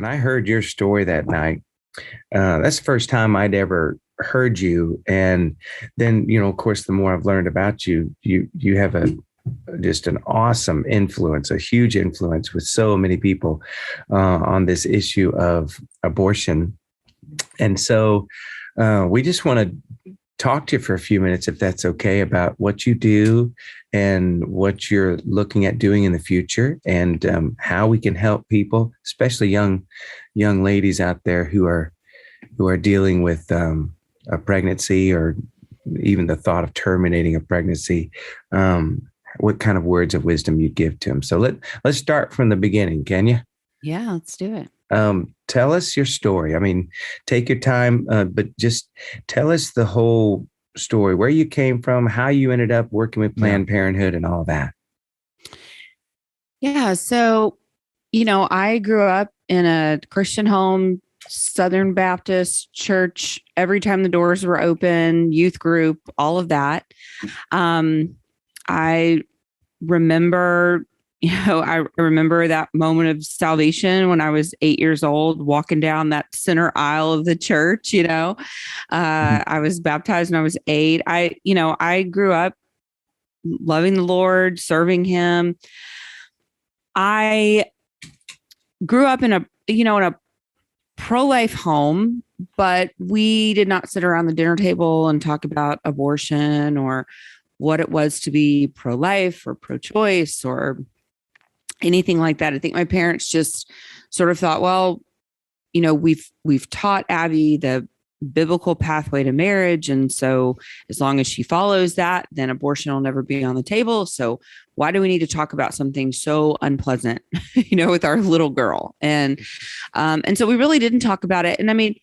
when I heard your story that night, that's the first time I'd ever heard you. And then, of course, the more I've learned about you, you have just an awesome influence, a huge influence with so many people on this issue of abortion. And so we just want to talk to you for a few minutes, if that's okay, about what you do and what you're looking at doing in the future, and how we can help people, especially young ladies out there who are dealing with a pregnancy, or even the thought of terminating a pregnancy. What kind of words of wisdom you give to them? So let's start from the beginning. Can you? Yeah, let's do it. Tell us your story. I mean, take your time, but just tell us the whole story, where you came from, how you ended up working with Planned Parenthood and all that. Yeah. So, I grew up in a Christian home, Southern Baptist church. Every time the doors were open, youth group, all of that. I remember, I remember that moment of salvation when I was 8 years old, walking down that center aisle of the church. I was baptized when I was 8. I grew up loving the Lord, serving Him. I grew up in a pro-life home, but we did not sit around the dinner table and talk about abortion or what it was to be pro-life or pro-choice or anything like that. I think my parents just sort of thought, well, we've taught Abby the biblical pathway to marriage. And so as long as she follows that, then abortion will never be on the table. So why do we need to talk about something so unpleasant, with our little girl? And so we really didn't talk about it. And I mean,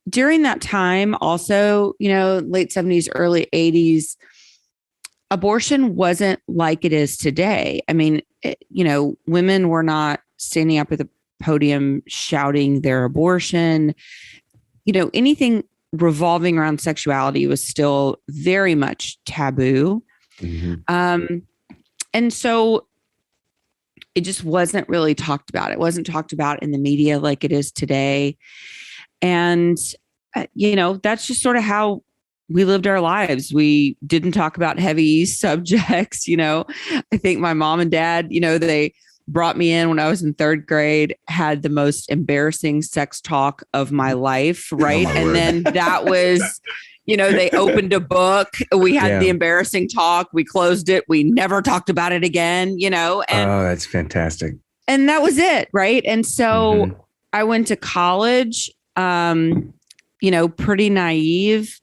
during that time also, late 70s, early 80s, abortion wasn't like it is today. I mean, women were not standing up at the podium shouting their abortion. Anything revolving around sexuality was still very much taboo. Mm-hmm. And so it just wasn't really talked about. It wasn't talked about in the media like it is today. And, that's just sort of how we lived our lives. We didn't talk about heavy subjects. I think my mom and dad, they brought me in when I was in 3rd grade, had the most embarrassing sex talk of my life. Right. And then that was, they opened a book. We had the embarrassing talk. We closed it. We never talked about it again, and oh, that's fantastic. And that was it. Right. And so I went to college, pretty naive,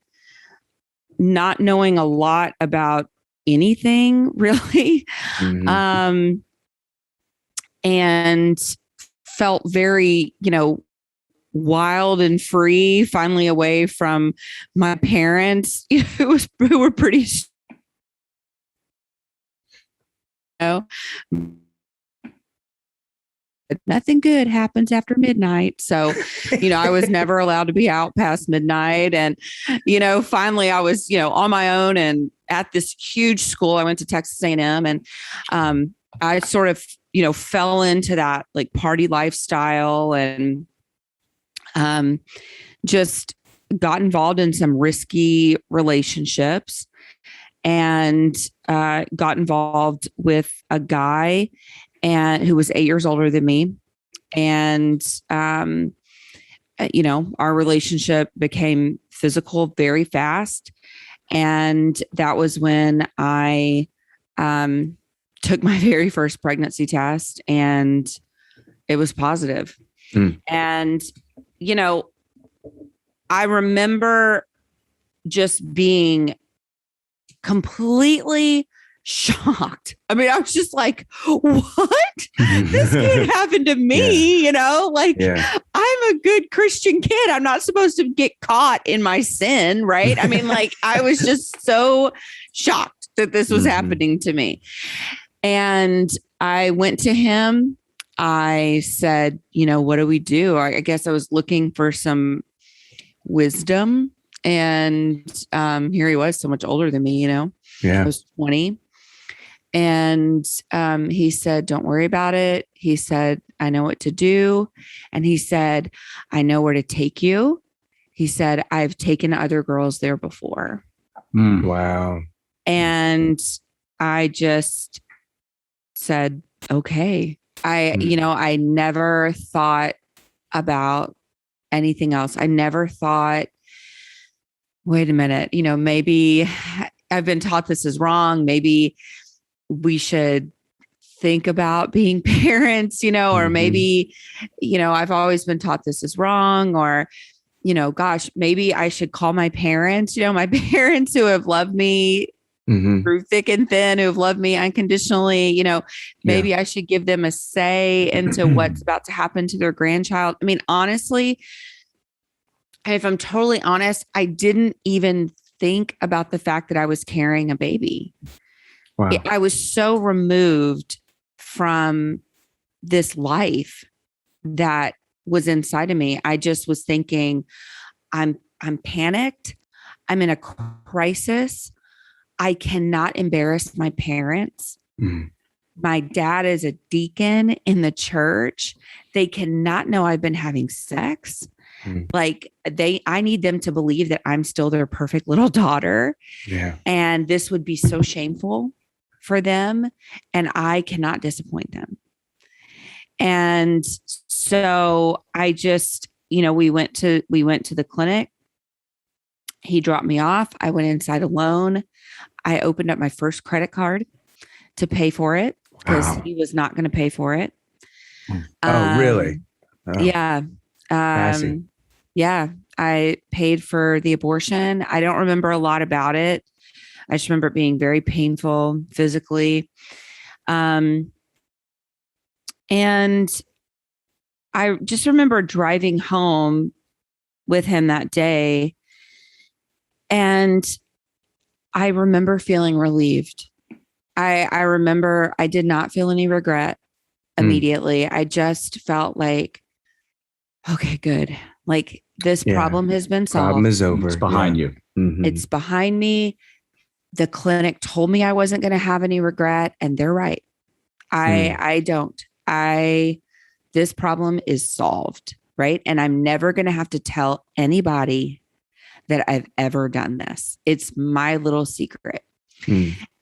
not knowing a lot about anything really. And felt very, wild and free, finally away from my parents, who were pretty, nothing good happens after midnight. So, I was never allowed to be out past midnight. And, finally I was, on my own and at this huge school. I went to Texas A&M, and I sort of, fell into that like party lifestyle, and just got involved in some risky relationships, and got involved with a guy who was 8 years older than me. And, our relationship became physical very fast. And that was when I took my very first pregnancy test, and it was positive. And, I remember just being completely shocked. I mean, I was just like, what? This can't happen to me, I'm a good Christian kid. I'm not supposed to get caught in my sin, right? I mean, I was just so shocked that this was happening to me. And I went to him. I said, what do we do? I guess I was looking for some wisdom. And here he was, so much older than me, I was 20. And he said, don't worry about it. He said, I know what to do. And he said, I know where to take you. He said, I've taken other girls there before. Wow. And I just said, okay. I never thought about anything else. I never thought, wait a minute, maybe I've been taught this is wrong. Maybe we should think about being parents, or maybe, I've always been taught this is wrong, or, gosh, maybe I should call my parents, my parents who have loved me through thick and thin, who have loved me unconditionally, maybe I should give them a say into what's about to happen to their grandchild. I mean, honestly, if I'm totally honest, I didn't even think about the fact that I was carrying a baby. Wow. I was so removed from this life that was inside of me. I just was thinking, I'm panicked. I'm in a crisis. I cannot embarrass my parents. My dad is a deacon in the church. They cannot know I've been having sex. Like I need them to believe that I'm still their perfect little daughter. Yeah. And this would be so shameful for them. And I cannot disappoint them. And so I just, we went to the clinic. He dropped me off. I went inside alone. I opened up my first credit card to pay for it because he was not going to pay for it. Oh, really? Oh. Yeah. Yeah. I paid for the abortion. I don't remember a lot about it. I just remember it being very painful physically. And I just remember driving home with him that day. And I remember feeling relieved. I remember I did not feel any regret immediately. I just felt like, okay, good. Like this problem has been solved. Problem is over. It's behind you. It's behind me. The clinic told me I wasn't going to have any regret, and they're right. I don't. This problem is solved, right? And I'm never going to have to tell anybody that I've ever done this. It's my little secret.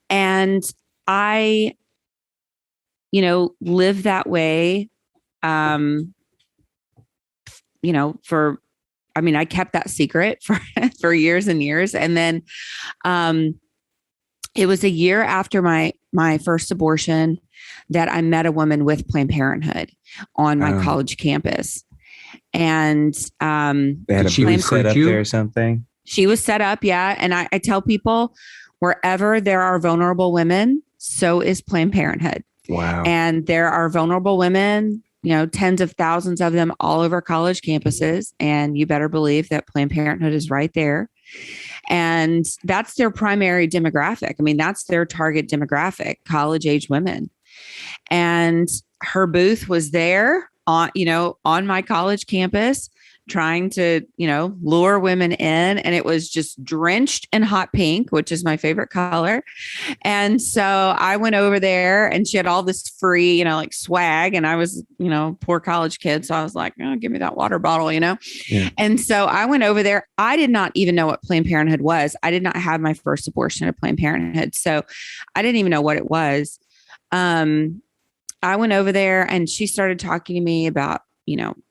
And I, live that way. I kept that secret for years and years. And then, it was a year after my first abortion that I met a woman with Planned Parenthood on my college campus. And they had a booth set up there or something. She was set up, yeah. And I tell people, wherever there are vulnerable women, so is Planned Parenthood. Wow. And there are vulnerable women, tens of thousands of them all over college campuses. And you better believe that Planned Parenthood is right there. And that's their primary demographic. I mean, that's their target demographic, college age women. And her booth was there on my college campus, trying to, lure women in. And it was just drenched in hot pink, which is my favorite color. And so I went over there and she had all this free, like swag. And I was, poor college kid. So I was like, oh, give me that water bottle, Yeah. And so I went over there. I did not even know what Planned Parenthood was. I did not have my first abortion at Planned Parenthood. So I didn't even know what it was. I went over there and she started talking to me about,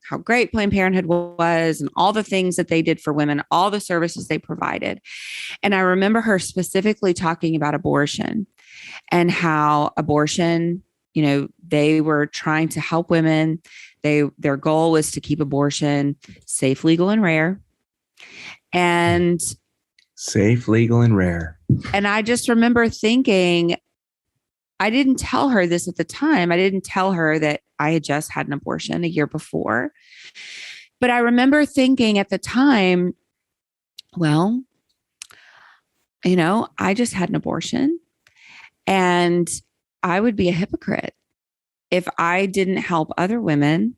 how great Planned Parenthood was and all the things that they did for women, all the services they provided. And I remember her specifically talking about abortion and how abortion, they were trying to help women. Their goal was to keep abortion safe, legal, and rare. And safe, legal, and rare. And I just remember thinking, I didn't tell her this at the time. I didn't tell her that I had just had an abortion a year before. But I remember thinking at the time, well, I just had an abortion and I would be a hypocrite if I didn't help other women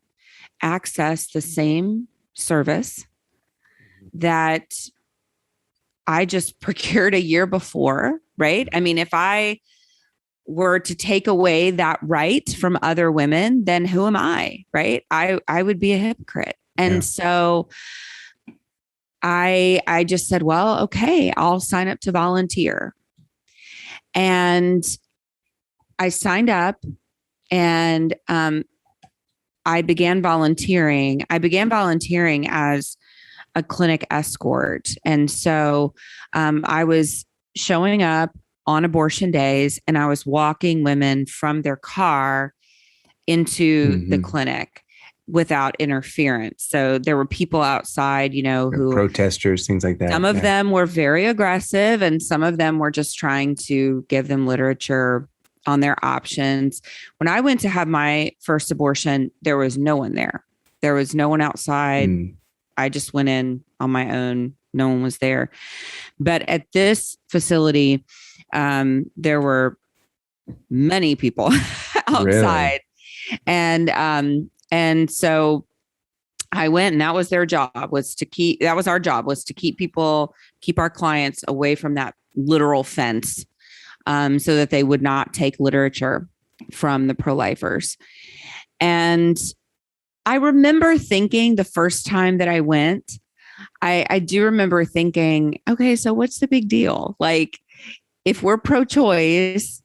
access the same service that I just procured a year before, right? I mean, if I were to take away that right from other women, then who am I? Right. I would be a hypocrite. And so I just said, well, okay, I'll sign up to volunteer. And I signed up and I began volunteering. I began volunteering as a clinic escort. And so I was showing up on abortion days and I was walking women from their car into the clinic without interference. So there were people outside, you know, who protesters, things like that. Some of them were very aggressive and some of them were just trying to give them literature on their options. When I went to have my first abortion, there was no one there. There was no one outside. I just went in on my own. No one was there. But at this facility, there were many people outside. Really? And so I went, and that was their job, that was our job, was to keep our clients away from that literal fence, so that they would not take literature from the pro-lifers. And I remember thinking the first time that I went, I do remember thinking, okay, so what's the big deal? Like, if we're pro-choice,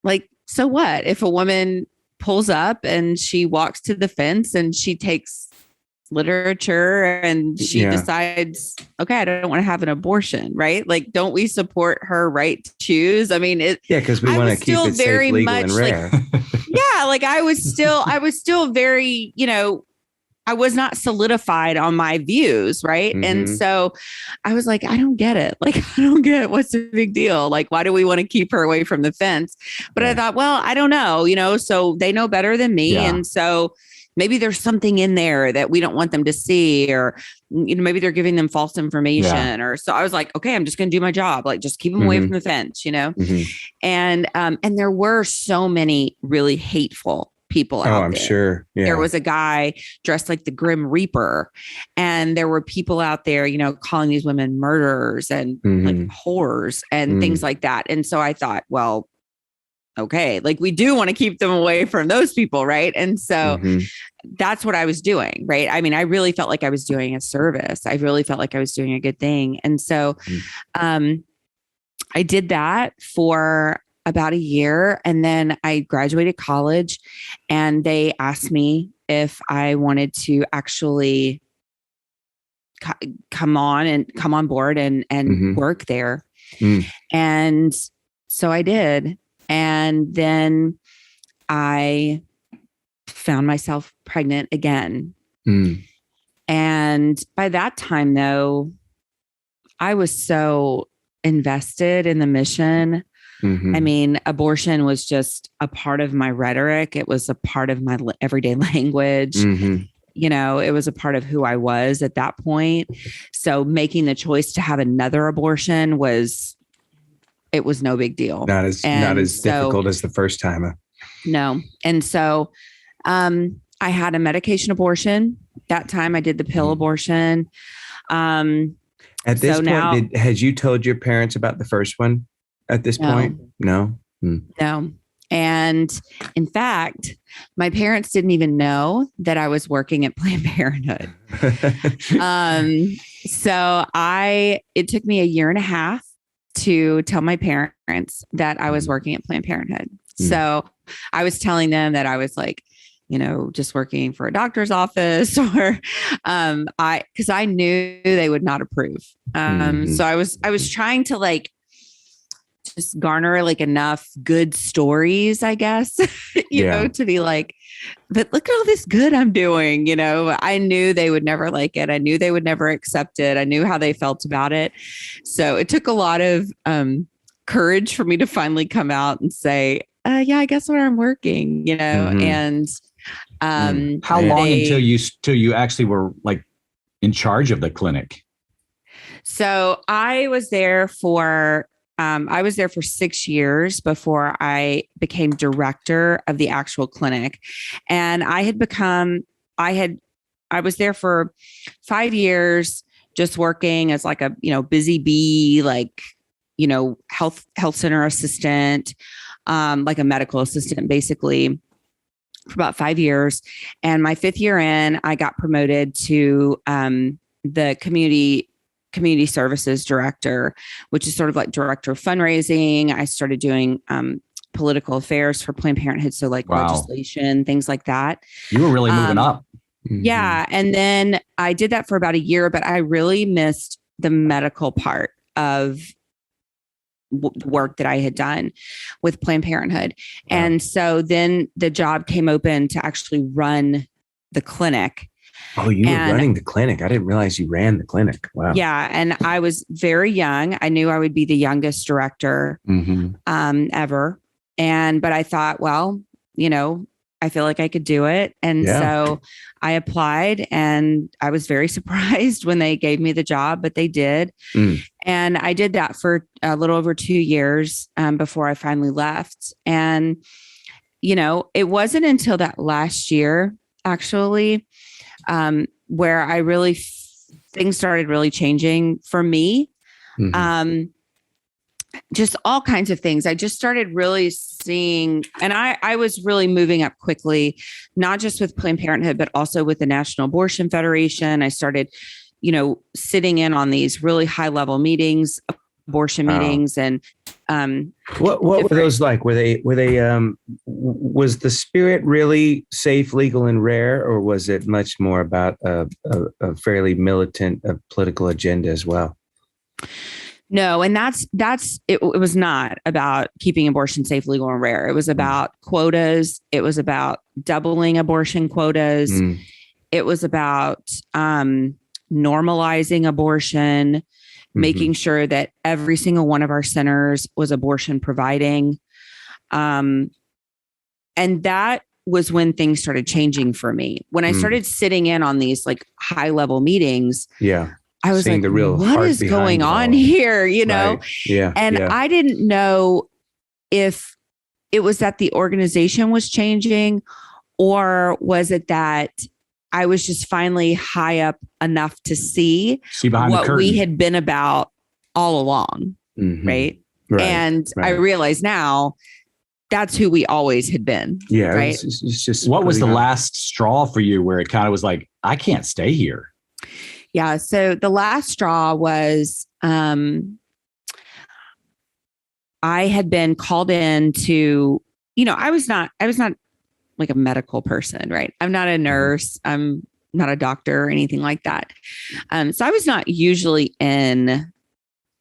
like, so what? If a woman pulls up and she walks to the fence and she takes literature and she decides, okay, I don't want to have an abortion, right? Like, don't we support her right to choose? I mean, because we want to keep it safe, legal, and rare. Like I was still very, you know, I was not solidified on my views. Right. And so I was like, I don't get it. Like, I don't get it. What's the big deal? Like, why do we want to keep her away from the fence? But I thought, well, I don't know, you know, so they know better than me. And so maybe there's something in there that we don't want them to see, or, you know, maybe they're giving them false information or so. I was like, okay, I'm just going to do my job. Like, just keep them away from the fence, you know? And there were so many really hateful people out there. I'm sure. Yeah. There was a guy dressed like the Grim Reaper, and there were people out there, you know, calling these women murderers and like whores and things like that. And so I thought, well, okay, like, we do want to keep them away from those people. Right. And so that's what I was doing. Right. I mean, I really felt like I was doing a service. I really felt like I was doing a good thing. And so I did that for about a year. And then I graduated college, and they asked me if I wanted to actually come on board and work there. And so I did. And then I found myself pregnant again. And by that time, though, I was so invested in the mission. I mean, abortion was just a part of my rhetoric. It was a part of my everyday language. You know, it was a part of who I was at that point. So making the choice to have another abortion was no big deal. Not as difficult as the first time. No. And so I had a medication abortion. That time I did the pill abortion. At this point, had you told your parents about the first one at this point? No. No. And in fact, my parents didn't even know that I was working at Planned Parenthood. So it took me a year and a half to tell my parents that I was working at Planned Parenthood. So I was telling them that I was like, you know, just working for a doctor's office, or because I knew they would not approve. So I was trying to like just garner like enough good stories, I guess, you know, to be like, but look at all this good I'm doing. You know, I knew they would never like it. I knew they would never accept it. I knew how they felt about it. So it took a lot of courage for me to finally come out and say, yeah, I guess where I'm working, you know, and how long until you actually were like in charge of the clinic? So I was there for 6 years before I became director of the actual clinic. And I was there for 5 years, just working as like a, you know, busy bee, like health center assistant, like a medical assistant, basically, for about 5 years. And my 5th year in, I got promoted to the community services director, which is sort of like director of fundraising. I started doing political affairs for Planned Parenthood. So like legislation, things like that. You were really moving up. Yeah. And then I did that for about a year, but I really missed the medical part of work that I had done with Planned Parenthood. Wow. And so then the job came open to actually run the clinic. Oh, you were running the clinic. I didn't realize you ran the clinic. Wow. Yeah. And I was very young. I knew I would be the youngest director ever. But I thought, well, I feel like I could do it. And so I applied, and I was very surprised when they gave me the job, but they did. And I did that for a little over 2 years before I finally left. And, it wasn't until that last year, actually, where I really, things started really changing for me. Just all kinds of things. I just started really seeing, and I was really moving up quickly, not just with Planned Parenthood, but also with the National Abortion Federation. I started, sitting in on these really high level meetings, abortion meetings. And what were those like? Were they was the spirit really safe, legal, and rare, or was it much more about a fairly militant political agenda as well? No. And that's it was not about keeping abortion safe, legal, and rare. It was about quotas. It was about doubling abortion quotas. It was about normalizing abortion, making sure that every single one of our centers was abortion providing. And that was when things started changing for me. When I started sitting in on these like high level meetings. Yeah. I was seeing like, the real what is going on here? Right. Yeah. And I didn't know if it was that the organization was changing, or was it that I was just finally high up enough to see what we had been about all along. Right. And I realize now that's who we always had been. Yeah. Right. It's just what was the last straw for you where it kind of was like, I can't stay here? Yeah. So the last straw was, I had been called in to, I was not like a medical person, right? I'm not a nurse. I'm not a doctor or anything like that. So I was not usually in,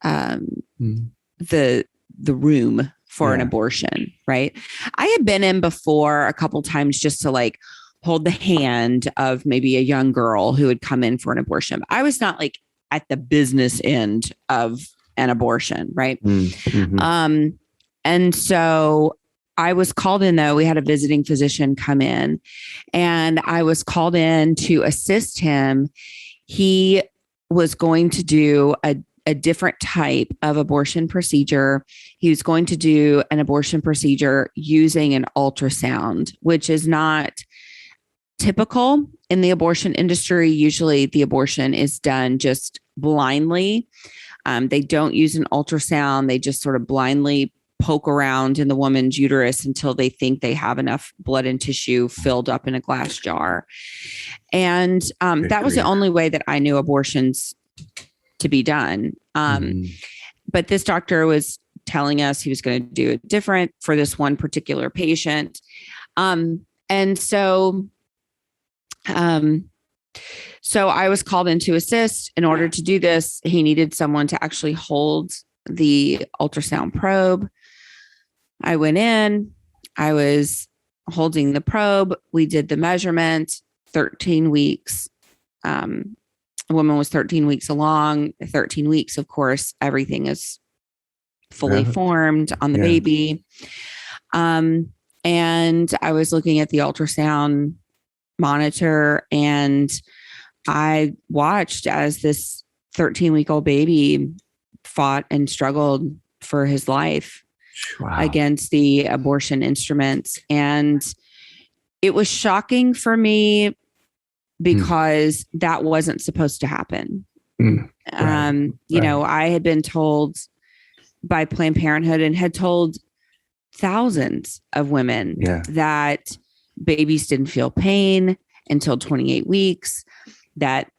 the room for an abortion, right? I had been in before a couple times just to like hold the hand of maybe a young girl who had come in for an abortion. I was not like at the business end of an abortion. Right. And so I was called in, though. We had a visiting physician come in, and I was called in to assist him. He was going to do a different type of abortion procedure. He was going to do an abortion procedure using an ultrasound, which is not typical in the abortion industry. Usually the abortion is done just blindly. They don't use an ultrasound. They just sort of blindly poke around in the woman's uterus until they think they have enough blood and tissue filled up in a glass jar. And that was the only way that I knew abortions to be done. But this doctor was telling us he was going to do it different for this one particular patient. And so I was called in to assist. In order to do this, he needed someone to actually hold the ultrasound probe. I went in, I was holding the probe. We did the measurement, 13 weeks. A woman was 13 weeks along. 13 weeks, of course, everything is fully formed on the baby. And I was looking at the ultrasound monitor, and I watched as this 13-week-old baby fought and struggled for his life against the abortion instruments. And it was shocking for me because that wasn't supposed to happen. You know, I had been told by Planned Parenthood and had told thousands of women that babies didn't feel pain until 28 weeks, that,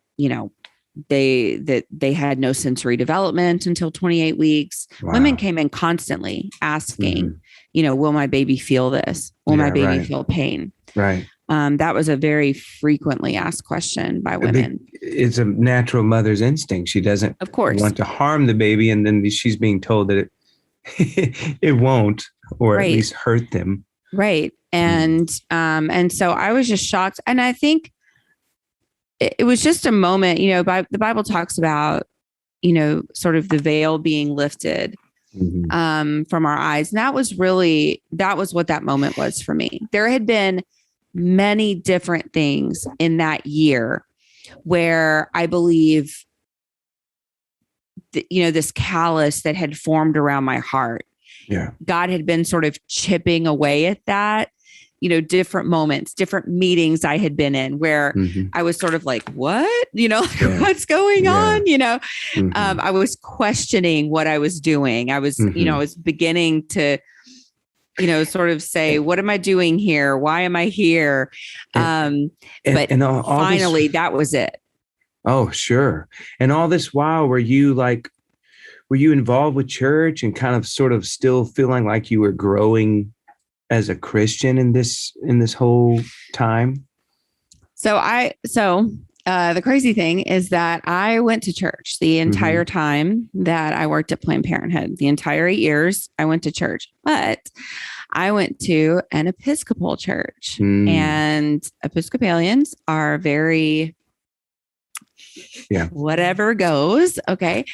they had no sensory development until 28 weeks. Wow. Women came in constantly asking, will my baby feel this? Will my baby feel pain? Right. That was a very frequently asked question by women. It's a natural mother's instinct. She doesn't, of course, want to harm the baby. And then she's being told that it won't, or at least hurt them. Right. And so I was just shocked. And I think it was just a moment, the Bible talks about, sort of the veil being lifted from our eyes. And that was what that moment was for me. There had been many different things in that year where I believe that, this callus that had formed around my heart. Yeah. God had been sort of chipping away at that, different moments, different meetings I had been in where I was sort of like, what, what's going on? I was questioning what I was doing. I was, I was beginning to, sort of say, what am I doing here? Why am I here? But finally, that was it. Oh, sure. And all this while, were you involved with church and kind of sort of still feeling like you were growing as a Christian in this whole time? So the crazy thing is that I went to church the entire time that I worked at Planned Parenthood. The entire 8 years I went to church, but I went to an Episcopal church, and Episcopalians are very whatever goes. Okay.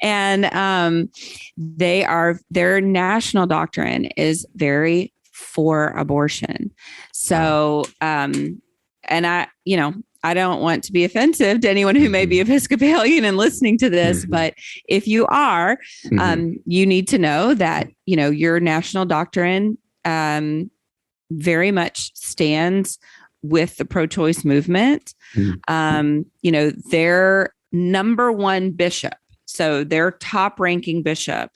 And their national doctrine is very for abortion. So, and I don't want to be offensive to anyone who may be Episcopalian and listening to this, but if you are, you need to know that, your national doctrine very much stands with the pro-choice movement. Their number one bishop, so their top ranking bishop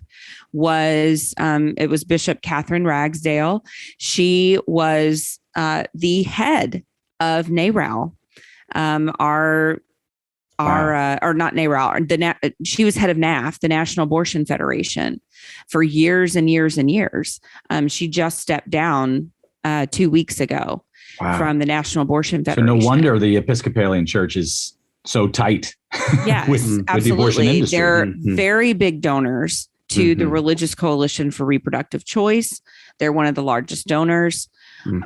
was, it was Bishop Catherine Ragsdale. She was the head of NARAL, or not NARAL, she was head of NAF, the National Abortion Federation, for years and years and years. She just stepped down 2 weeks ago from the National Abortion Federation. So no wonder the Episcopalian Church is so tight. Yes, with absolutely. The abortion industry. They're very big donors to the Religious Coalition for Reproductive Choice. They're one of the largest donors.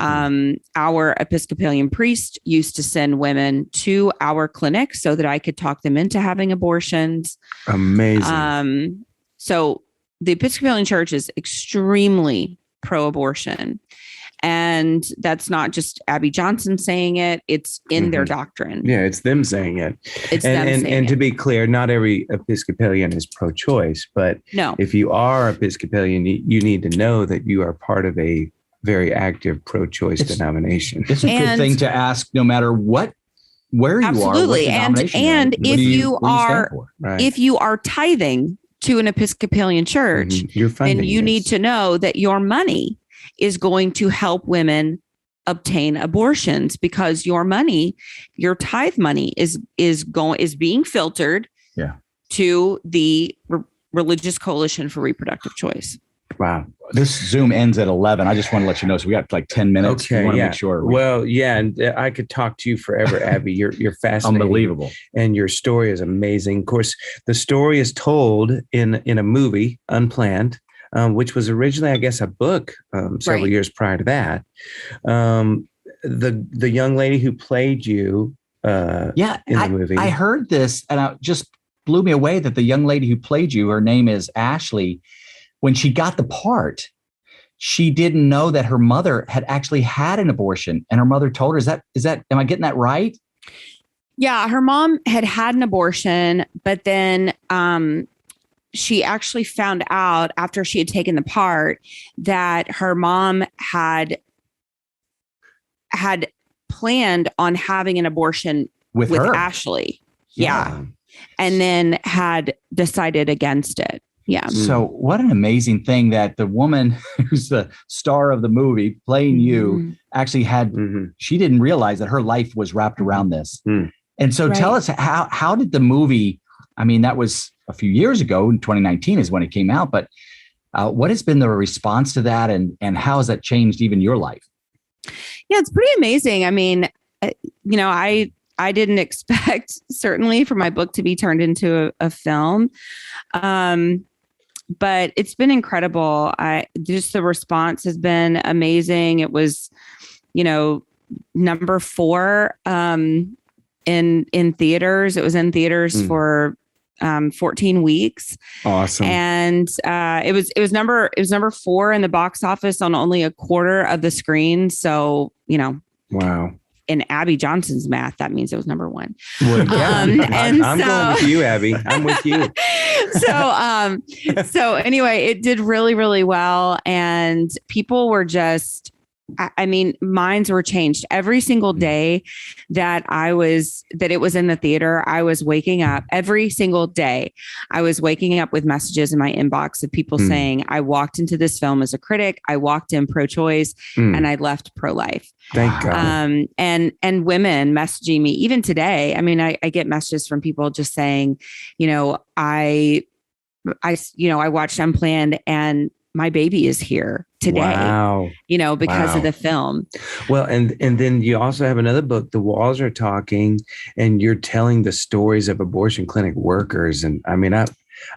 Our Episcopalian priest used to send women to our clinic so that I could talk them into having abortions. Amazing. So the Episcopalian Church is extremely pro-abortion. And that's not just Abby Johnson saying it. It's in their doctrine. Yeah, it's them saying it. And to be clear, not every Episcopalian is pro-choice, but if you are Episcopalian, you need to know that you are part of a very active pro-choice denomination. It's a good thing to ask, no matter where you absolutely. are. And if you are tithing to an Episcopalian church, then you need to know that your money is going to help women obtain abortions, because your money, your tithe money is being filtered to the Religious Coalition for Reproductive Choice. Wow. This Zoom ends at 11. I just want to let you know. So we got like 10 minutes. Okay. We want to make sure. And I could talk to you forever, Abby. You're fascinating. Unbelievable. And your story is amazing. Of course, the story is told in a movie, Unplanned, which was originally, I guess, a book several years prior to that. The young lady who played you in the movie. I heard this, and it just blew me away that the young lady who played you, her name is Ashley. When she got the part, she didn't know that her mother had actually had an abortion, and her mother told her, is that, am I getting that right? Yeah, her mom had an abortion, but then she actually found out after she had taken the part that her mom had planned on having an abortion with her. Ashley. Yeah. And then had decided against it. Yeah. So what an amazing thing that the woman who's the star of the movie playing you actually had, she didn't realize that her life was wrapped around this. And so tell us, how did the movie, I mean, that was a few years ago, in 2019 is when it came out, but what has been the response to that, and how has that changed even your life? Yeah, it's pretty amazing. I mean, I didn't expect certainly for my book to be turned into a film. But it's been incredible. Just the response has been amazing. It was, number 4 in theaters. It was in theaters for 14 weeks. Awesome. And it was number 4 in the box office on only a quarter of the screen. So, wow. In Abby Johnson's math, that means it was number 1. Well, yeah. I'm going with you, Abby. I'm with you. So anyway, it did really, really well. And people were just, I mean, minds were changed every single day that it was in the theater. I was waking up every single day. I was waking up with messages in my inbox of people saying, I walked into this film as a critic. I walked in pro-choice and I left pro-life. Thank God. And women messaging me even today. I mean, I get messages from people just saying, I watched Unplanned and my baby is here today, wow. Because of the film. Well, and then you also have another book, The Walls Are Talking, and you're telling the stories of abortion clinic workers. And I mean,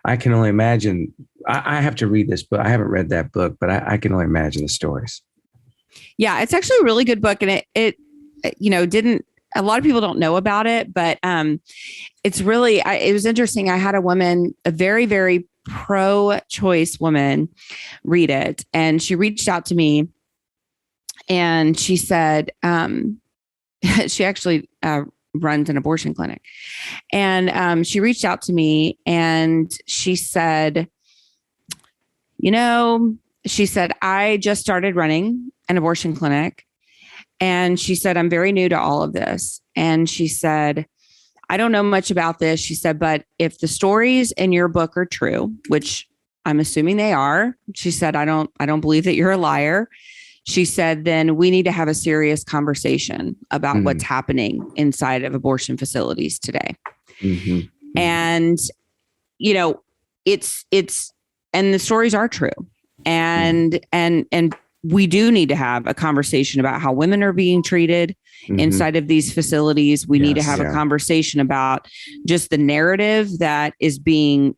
I can only imagine, I have to read this book. I haven't read that book, but I can only imagine the stories. Yeah, it's actually a really good book. And it didn't, a lot of people don't know about it, but it's really, it was interesting. I had a woman, a very, very pro-choice woman, read it. And she reached out to me and she said, she actually runs an abortion clinic. And she reached out to me and she said, I just started running an abortion clinic. And she said, I'm very new to all of this. And she said, I don't know much about this. She said, but if the stories in your book are true, which I'm assuming they are, she said, I don't believe that you're a liar. She said, then we need to have a serious conversation about what's happening inside of abortion facilities today. And, it's, and the stories are true. And we do need to have a conversation about how women are being treated inside of these facilities. We need to have a conversation about just the narrative that is being,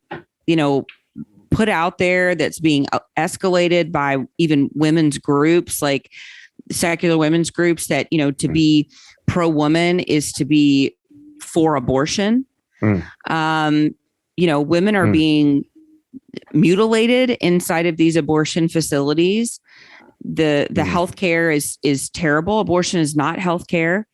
put out there, that's being escalated by even women's groups, like secular women's groups, that, to be pro-woman is to be for abortion. Women are being mutilated inside of these abortion facilities. The healthcare is terrible. Abortion is not healthcare.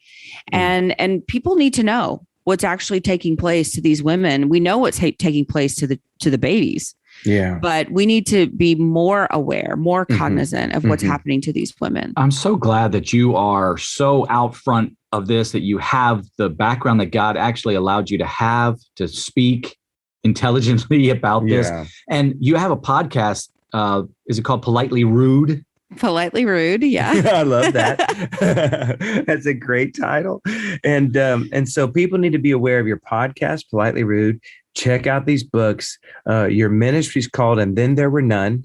And people need to know what's actually taking place to these women. We know what's taking place to the babies. Yeah. But we need to be more aware, more cognizant of what's happening to these women. I'm so glad that you are so out front of this, that you have the background that God actually allowed you to have to speak intelligently about this. And you have a podcast. Is it called Politely Rude? Politely Rude. Yeah. I love that. That's a great title. And so people need to be aware of your podcast, Politely Rude. Check out these books. Your ministry's called And Then There Were None,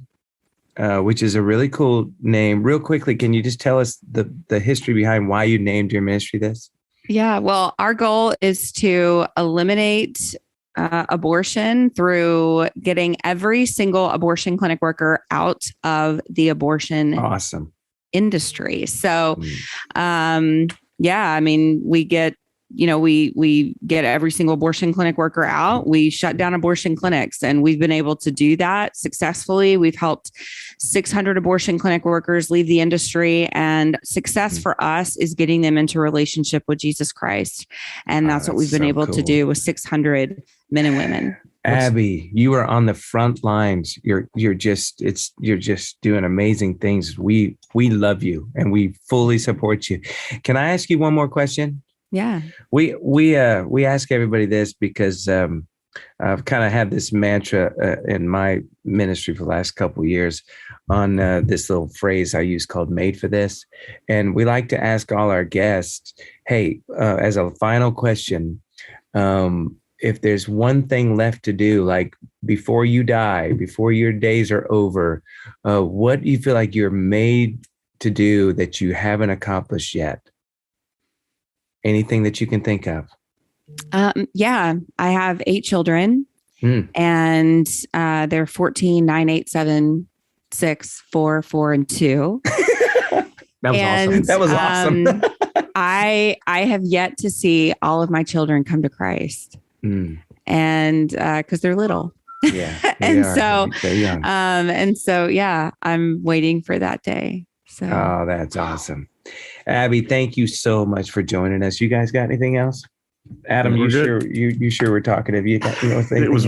which is a really cool name. Real quickly, can you just tell us the history behind why you named your ministry this? Yeah. Well, our goal is to eliminate abortion through getting every single abortion clinic worker out of the abortion industry. So, I mean, we get, we get every single abortion clinic worker out. We shut down abortion clinics, and we've been able to do that successfully. We've helped 600 abortion clinic workers leave the industry, and success for us is getting them into a relationship with Jesus Christ. And that's what we've been able to do with 600 men and women. Abby, you are on the front lines. You're just doing amazing things. We love you and we fully support you. Can I ask you one more question? Yeah. We ask everybody this because I've kind of had this mantra in my ministry for the last couple of years on this little phrase I use called "made for this," and we like to ask all our guests, "Hey, as a final question, if there's one thing left to do, like before you die, before your days are over, what do you feel like you're made to do that you haven't accomplished yet? Anything that you can think of?" Yeah, I have 8 children, and they're 14, 9, 8, 7, 6, 4, 4, and 2. That was awesome. That was awesome. I have yet to see all of my children come to Christ, and because they're little. Yeah, they're young. And so, yeah, I'm waiting for that day. So, oh, that's awesome, Abby. Thank you so much for joining us. You guys got anything else? Adam, you sure we're talkative? You got it was.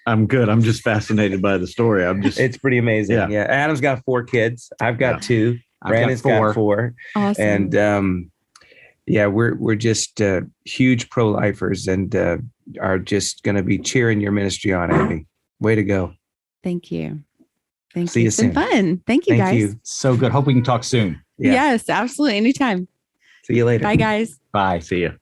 I'm good. I'm just fascinated by the story. It's pretty amazing. Yeah. Adam's got 4 kids. I've got 2. Brandon's got 4. Awesome. And we're just huge pro-lifers and are just going to be cheering your ministry on, Abby. Way to go. Thank you. See you soon. It's been fun. Thank you, guys. So good. Hope we can talk soon. Yeah. Yes, absolutely. Anytime. See you later. Bye, guys. Bye. See you.